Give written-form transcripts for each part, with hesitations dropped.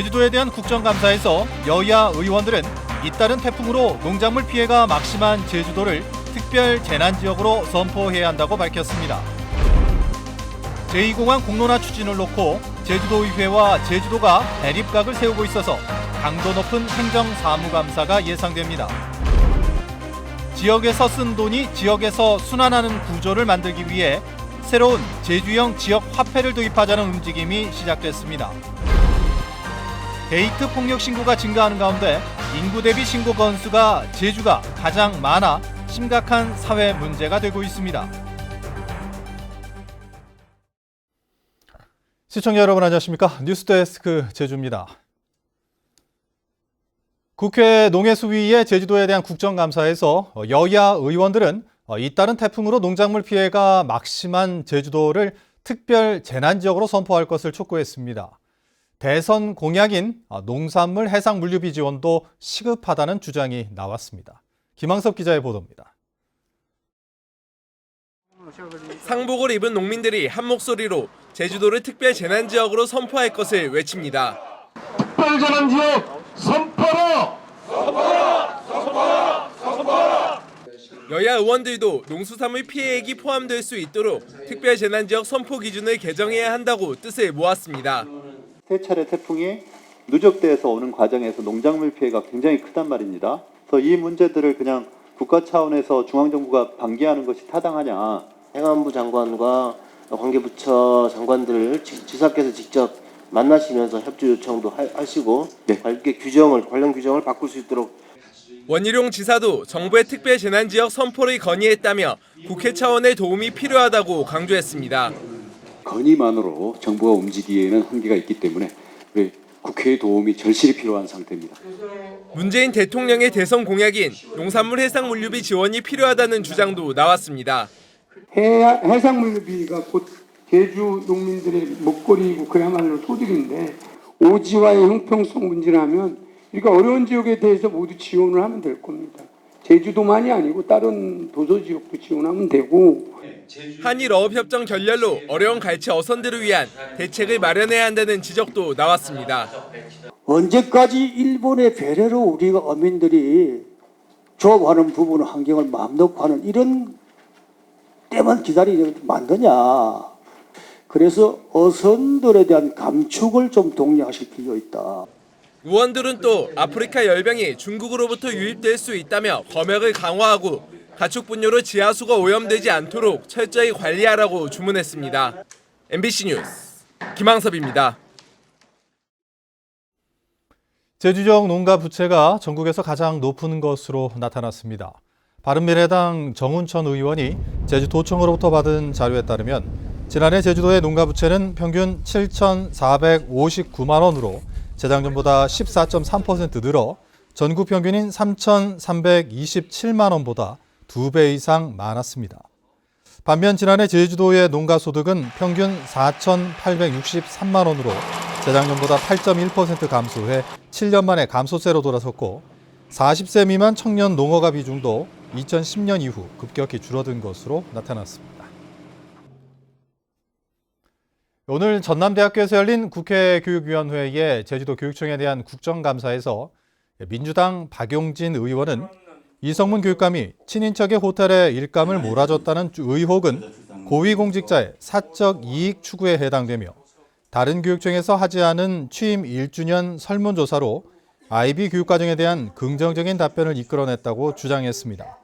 제주도에 대한 국정감사에서 여야 의원들은 잇따른 태풍으로 농작물 피해가 막심한 제주도를 특별 재난지역으로 선포해야 한다고 밝혔습니다. 제2공항 공론화 추진을 놓고 제주도의회와 제주도가 대립각을 세우고 있어서 강도 높은 행정사무감사가 예상됩니다. 지역에서 쓴 돈이 지역에서 순환하는 구조를 만들기 위해 새로운 제주형 지역 화폐를 도입하자는 움직임이 시작됐습니다. 데이트 폭력 신고가 증가하는 가운데 인구 대비 신고 건수가 제주가 가장 많아 심각한 사회 문제가 되고 있습니다. 시청자 여러분 안녕하십니까? 뉴스데스크 제주입니다. 국회 농해수위의 제주도에 대한 국정감사에서 여야 의원들은 잇따른 태풍으로 농작물 피해가 막심한 제주도를 특별 재난지역으로 선포할 것을 촉구했습니다. 대선 공약인 농산물 해상 물류비 지원도 시급하다는 주장이 나왔습니다. 김항섭 기자의 보도입니다. 상복을 입은 농민들이 한 목소리로 제주도를 특별 재난지역으로 선포할 것을 외칩니다. 특별 재난지역 선포하라! 선포하라! 선포하라! 선포하라! 여야 의원들도 농수산물 피해액이 포함될 수 있도록 특별 재난지역 선포 기준을 개정해야 한다고 뜻을 모았습니다. 세 차례 태풍이 누적돼서 오는 과정에서 농작물 피해가 굉장히 크단 말입니다. 그래서 이 문제들을 그냥 국가 차원에서 중앙정부가 방기하는 것이 타당하냐. 행안부 장관과 관계부처 장관들을 지사께서 직접 만나시면서 협조 요청도 하시고 관련 규정을 바꿀 수 있도록. 원희룡 지사도 정부의 특별 재난지역 선포를 건의했다며 국회 차원의 도움이 필요하다고 강조했습니다. 건의만으로 정부가 움직이기에는 한계가 있기 때문에 국회의 도움이 절실히 필요한 상태입니다. 문재인 대통령의 대선 공약인 농산물 해상 물류비 지원이 필요하다는 주장도 나왔습니다. 해상 물류비가 곧 제주 농민들의 먹거리이고 그야말로 소득인데 오지와의 형평성 문제라면 이렇게 어려운 지역에 대해서 모두 지원을 하면 될 겁니다. 제주도만이 아니고 다른 도서 지역도 지원하면 되고. 한일 어업협정 결렬로 어려운 갈치 어선들을 위한 대책을 마련해야 한다는 지적도 나왔습니다. 언제까지 일본의 배려로 우리가 어민들이 조업하는 부분 환경을 마음 놓고 하는 이런 때만 기다리게 만드냐. 그래서 어선들에 대한 감축을 좀 독려하실 필요가 있다. 의원들은 또 아프리카 열병이 중국으로부터 유입될 수 있다며 검역을 강화하고 가축 분뇨로 지하수가 오염되지 않도록 철저히 관리하라고 주문했습니다. MBC 뉴스 김항섭입니다. 제주 지역 농가 부채가 전국에서 가장 높은 것으로 나타났습니다. 바른미래당 정운천 의원이 제주도청으로부터 받은 자료에 따르면 지난해 제주도의 농가 부채는 평균 7,459만 원으로 재작년보다 14.3% 늘어 전국 평균인 3,327만 원보다 2배 이상 많았습니다. 반면 지난해 제주도의 농가 소득은 평균 4,863만 원으로 재작년보다 8.1% 감소해 7년 만에 감소세로 돌아섰고 40세 미만 청년 농어가 비중도 2010년 이후 급격히 줄어든 것으로 나타났습니다. 오늘 전남대학교에서 열린 국회 교육위원회의 제주도 교육청에 대한 국정감사에서 민주당 박용진 의원은 이성문 교육감이 친인척의 호텔에 일감을 몰아줬다는 의혹은 고위공직자의 사적 이익 추구에 해당되며 다른 교육청에서 하지 않은 취임 1주년 설문조사로 IB 교육과정에 대한 긍정적인 답변을 이끌어냈다고 주장했습니다.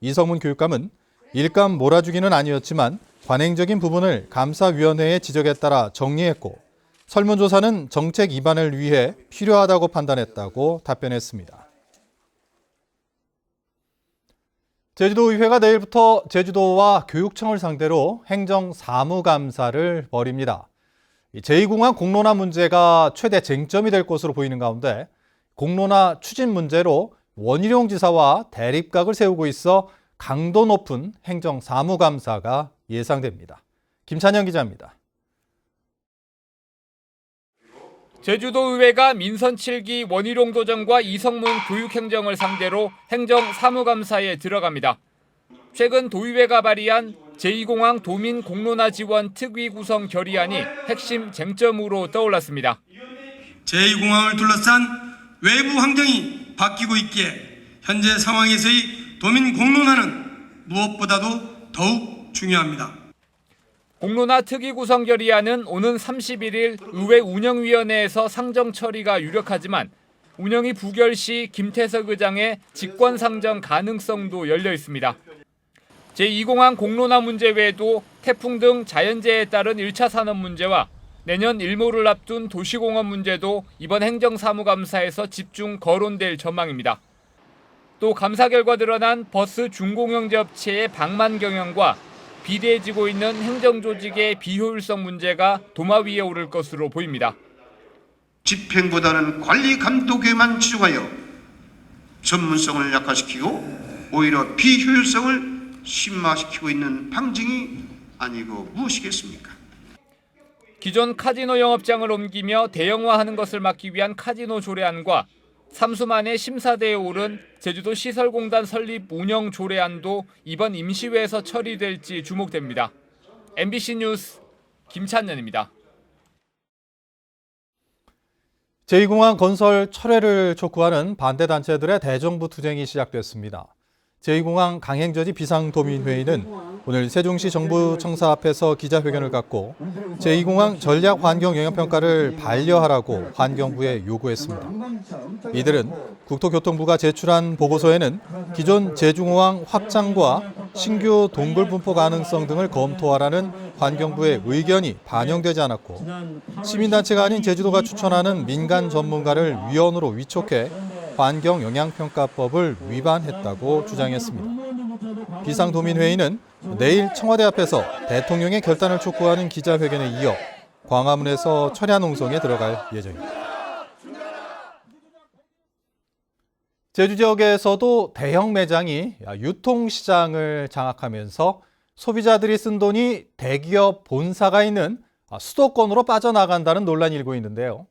이성문 교육감은 일감 몰아주기는 아니었지만 관행적인 부분을 감사위원회의 지적에 따라 정리했고 설문조사는 정책 입안을 위해 필요하다고 판단했다고 답변했습니다. 제주도의회가 내일부터 제주도와 교육청을 상대로 행정사무감사를 벌입니다. 제2공항 공론화 문제가 최대 쟁점이 될 것으로 보이는 가운데 공론화 추진 문제로 원희룡 지사와 대립각을 세우고 있어 강도 높은 행정사무감사가 예상됩니다. 김찬영 기자입니다. 제주도의회가 민선 7기 원희룡 도정과 이성문 교육행정을 상대로 행정사무감사에 들어갑니다. 최근 도의회가 발의한 제2공항 도민 공론화 지원 특위 구성 결의안이 핵심 쟁점으로 떠올랐습니다. 제2공항을 둘러싼 외부 환경이 바뀌고 있기에 현재 상황에서의 도민 공론화는 무엇보다도 더욱 중요합니다. 공론화 특위 구성 결의안은 오는 31일 의회 운영위원회에서 상정 처리가 유력하지만 운영이 부결 시 김태석 의장의 직권 상정 가능성도 열려 있습니다. 제2공항 공론화 문제 외에도 태풍 등 자연재해에 따른 1차 산업 문제와 내년 일몰을 앞둔 도시공원 문제도 이번 행정사무감사에서 집중 거론될 전망입니다. 또 감사 결과 드러난 버스 중공영제 업체의 방만 경영과 비대해지고 있는 행정조직의 비효율성 문제가 도마 위에 오를 것으로 보입니다. 집행보다는 관리 감독에만 치중하여 전문성을 약화시키고 오히려 비효율성을 심화시키고 있는 방증이 아니고 무엇이겠습니까? 기존 카지노 영업장을 옮기며 대형화하는 것을 막기 위한 카지노 조례안과 3수 만에 심사대에 오른 제주도 시설공단 설립 운영 조례안도 이번 임시회에서 처리될지 주목됩니다. MBC 뉴스 김찬년입니다. 제2공항 건설 철회를 촉구하는 반대단체들의 대정부 투쟁이 시작됐습니다. 제2공항 강행저지 비상도민회의는 오늘 세종시 정부청사 앞에서 기자회견을 갖고 제2공항 전략환경영향평가를 반려하라고 환경부에 요구했습니다. 이들은 국토교통부가 제출한 보고서에는 기존 제주공항 확장과 신규 동굴 분포 가능성 등을 검토하라는 환경부의 의견이 반영되지 않았고 시민단체가 아닌 제주도가 추천하는 민간 전문가를 위원으로 위촉해 환경영향평가법을 위반했다고 주장했습니다. 비상도민회의는 내일 청와대 앞에서 대통령의 결단을 촉구하는 기자회견에 이어 광화문에서 철야농성에 들어갈 예정입니다. 제주 지역에서도 대형 매장이 유통시장을 장악하면서 소비자들이 쓴 돈이 대기업 본사가 있는 수도권으로 빠져나간다는 논란이 일고 있는데요.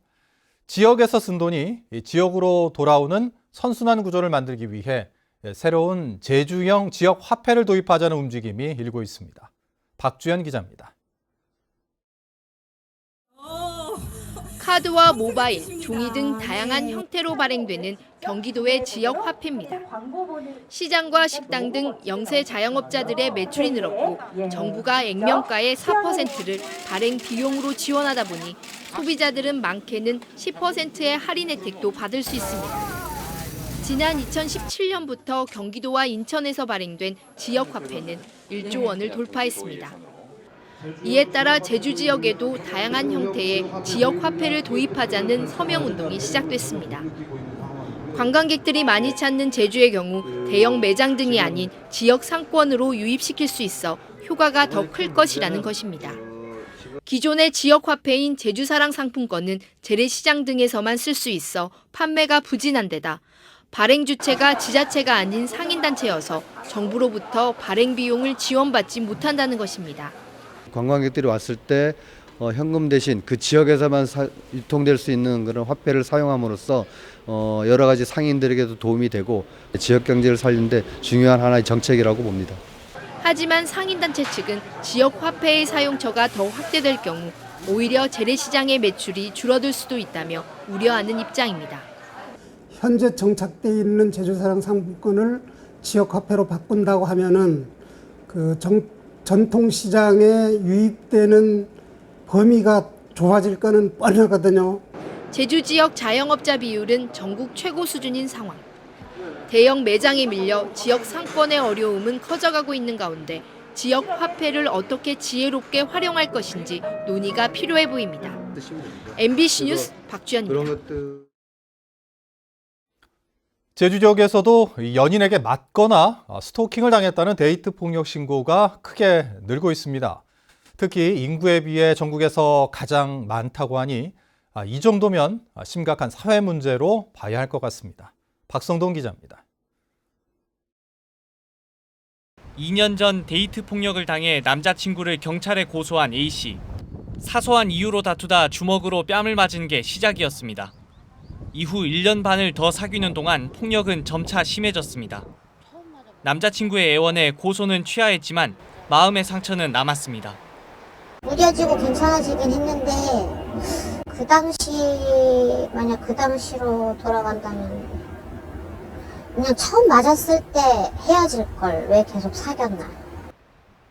지역에서 쓴 돈이 지역으로 돌아오는 선순환 구조를 만들기 위해 새로운 제주형 지역 화폐를 도입하자는 움직임이 일고 있습니다. 박주연 기자입니다. 카드와 모바일, 종이 등 다양한 형태로 발행되는 경기도의 지역 화폐입니다. 시장과 식당 등 영세 자영업자들의 매출이 늘었고 정부가 액면가의 4%를 발행 비용으로 지원하다 보니 소비자들은 많게는 10%의 할인 혜택도 받을 수 있습니다. 지난 2017년부터 경기도와 인천에서 발행된 지역 화폐는 1조 원을 돌파했습니다. 이에 따라 제주 지역에도 다양한 형태의 지역 화폐를 도입하자는 서명운동이 시작됐습니다. 관광객들이 많이 찾는 제주의 경우 대형 매장 등이 아닌 지역 상권으로 유입시킬 수 있어 효과가 더 클 것이라는 것입니다. 기존의 지역 화폐인 제주사랑 상품권은 재래시장 등에서만 쓸 수 있어 판매가 부진한 데다 발행 주체가 지자체가 아닌 상인단체여서 정부로부터 발행 비용을 지원받지 못한다는 것입니다. 관광객들이 왔을 때 현금 대신 그 지역에서만 유통될 수 있는 그런 화폐를 사용함으로써 여러 가지 상인들에게도 도움이 되고 지역 경제를 살리는 데 중요한 하나의 정책이라고 봅니다. 하지만 상인단체 측은 지역 화폐의 사용처가 더 확대될 경우 오히려 재래시장의 매출이 줄어들 수도 있다며 우려하는 입장입니다. 현재 정착돼 있는 제주사랑 상품권을 지역 화폐로 바꾼다고 하면은 전통시장에 유입되는 범위가 좁아질 거는 뻔하거든요. 제주 지역 자영업자 비율은 전국 최고 수준인 상황. 대형 매장에 밀려 지역 상권의 어려움은 커져가고 있는 가운데 지역 화폐를 어떻게 지혜롭게 활용할 것인지 논의가 필요해 보입니다. MBC 뉴스 박주연입니다. 제주 지역에서도 연인에게 맞거나 스토킹을 당했다는 데이트 폭력 신고가 크게 늘고 있습니다. 특히 인구에 비해 전국에서 가장 많다고 하니 이 정도면 심각한 사회 문제로 봐야 할 것 같습니다. 박성동 기자입니다. 2년 전 데이트 폭력을 당해 남자친구를 경찰에 고소한 A씨. 사소한 이유로 다투다 주먹으로 뺨을 맞은 게 시작이었습니다. 이후 1년 반을 더 사귀는 동안 폭력은 점차 심해졌습니다. 남자친구의 애원에 고소는 취하했지만 마음의 상처는 남았습니다. 무뎌지고 괜찮아지긴 했는데 만약 그 당시로 돌아간다면 그냥 처음 맞았을 때 헤어질 걸 왜 계속 사귀었나.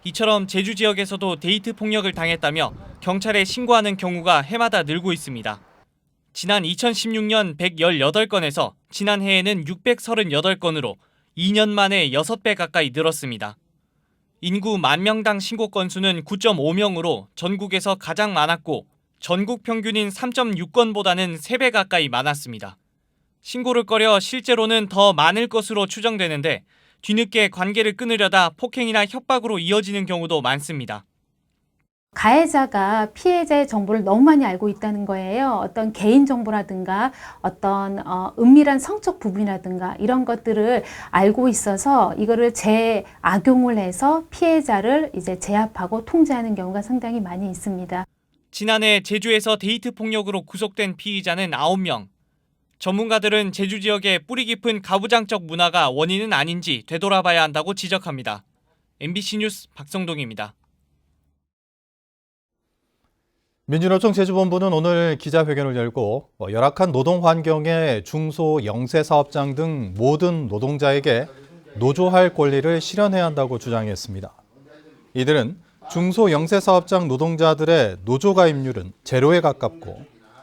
이처럼 제주 지역에서도 데이트 폭력을 당했다며 경찰에 신고하는 경우가 해마다 늘고 있습니다. 지난 2016년 118건에서 지난해에는 638건으로 2년 만에 6배 가까이 늘었습니다. 인구 10,000명당 신고 건수는 9.5명으로 전국에서 가장 많았고 전국 평균인 3.6건보다는 3배 가까이 많았습니다. 신고를 꺼려 실제로는 더 많을 것으로 추정되는데 뒤늦게 관계를 끊으려다 폭행이나 협박으로 이어지는 경우도 많습니다. 가해자가 피해자의 정보를 너무 많이 알고 있다는 거예요. 어떤 개인정보라든가 어떤 은밀한 성적 부분이라든가 이런 것들을 알고 있어서 이거를 재악용을 해서 피해자를 이제 제압하고 통제하는 경우가 상당히 많이 있습니다. 지난해 제주에서 데이트 폭력으로 구속된 피의자는 9명. 전문가들은 제주 지역의 뿌리 깊은 가부장적 문화가 원인은 아닌지 되돌아봐야 한다고 지적합니다. MBC 뉴스 박성동입니다. 민주노총 제주본부는 오늘 기자회견을 열고 열악한 노동 환경의 중소 영세 사업장 등 모든 노동자에게 노조할 권리를 실현해야 한다고 주장했습니다. 이들은 중소 영세 사업장 노동자들의 노조 가입률은 제로에 가깝고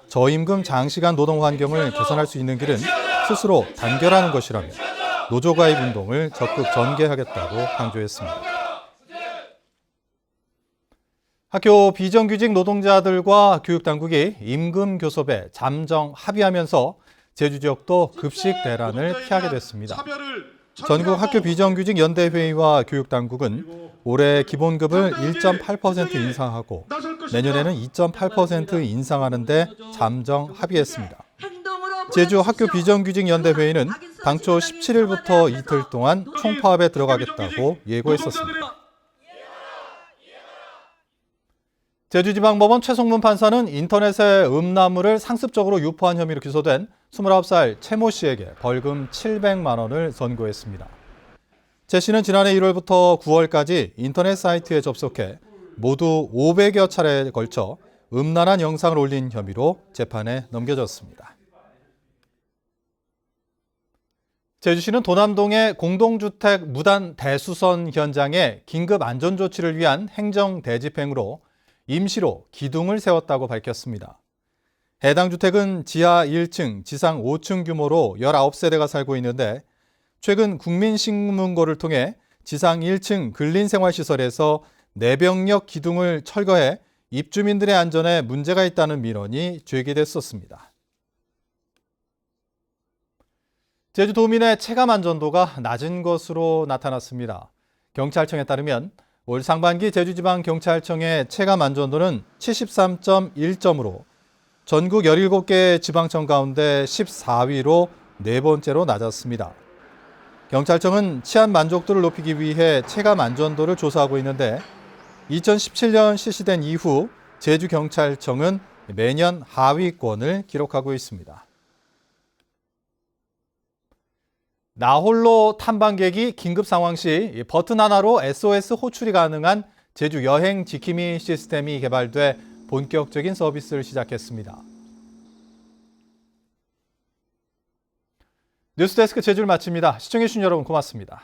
저임금 장시간 노동 환경을 개선할 수 있는 길은 스스로 단결하는 것이라며 노조 가입 운동을 적극 전개하겠다고 강조했습니다. 학교 비정규직 노동자들과 교육당국이 임금 교섭에 잠정 합의하면서 제주 지역도 급식 대란을 피하게 됐습니다. 전국 학교 비정규직 연대회의와 교육당국은 올해 기본급을 1.8% 인상하고 내년에는 2.8% 인상하는 데 잠정 합의했습니다. 제주 학교 비정규직 연대회의는 당초 17일부터 이틀 동안 총파업에 들어가겠다고 예고했었습니다. 제주지방법원 최송문 판사는 인터넷에 음란물을 상습적으로 유포한 혐의로 기소된 29살 최 모 씨에게 벌금 700만 원을 선고했습니다. 최 씨는 지난해 1월부터 9월까지 인터넷 사이트에 접속해 모두 500여 차례에 걸쳐 음란한 영상을 올린 혐의로 재판에 넘겨졌습니다. 제주시는 도남동의 공동주택 무단 대수선 현장에 긴급 안전조치를 위한 행정대집행으로 임시로 기둥을 세웠다고 밝혔습니다. 해당 주택은 지하 1층, 지상 5층 규모로 19세대가 살고 있는데 최근 국민신문고를 통해 지상 1층 근린생활시설에서 내병력 기둥을 철거해 입주민들의 안전에 문제가 있다는 민원이 제기됐었습니다. 제주도민의 체감 안전도가 낮은 것으로 나타났습니다. 경찰청에 따르면 올 상반기 제주지방경찰청의 체감 안전도는 73.1점으로 전국 17개 지방청 가운데 14위로 네 번째로 낮았습니다. 경찰청은 치안 만족도를 높이기 위해 체감 안전도를 조사하고 있는데 2017년 실시된 이후 제주경찰청은 매년 하위권을 기록하고 있습니다. 나홀로 탐방객이 긴급 상황 시 버튼 하나로 SOS 호출이 가능한 제주 여행 지킴이 시스템이 개발돼 본격적인 서비스를 시작했습니다. 뉴스데스크 제주를 마칩니다. 시청해주신 여러분 고맙습니다.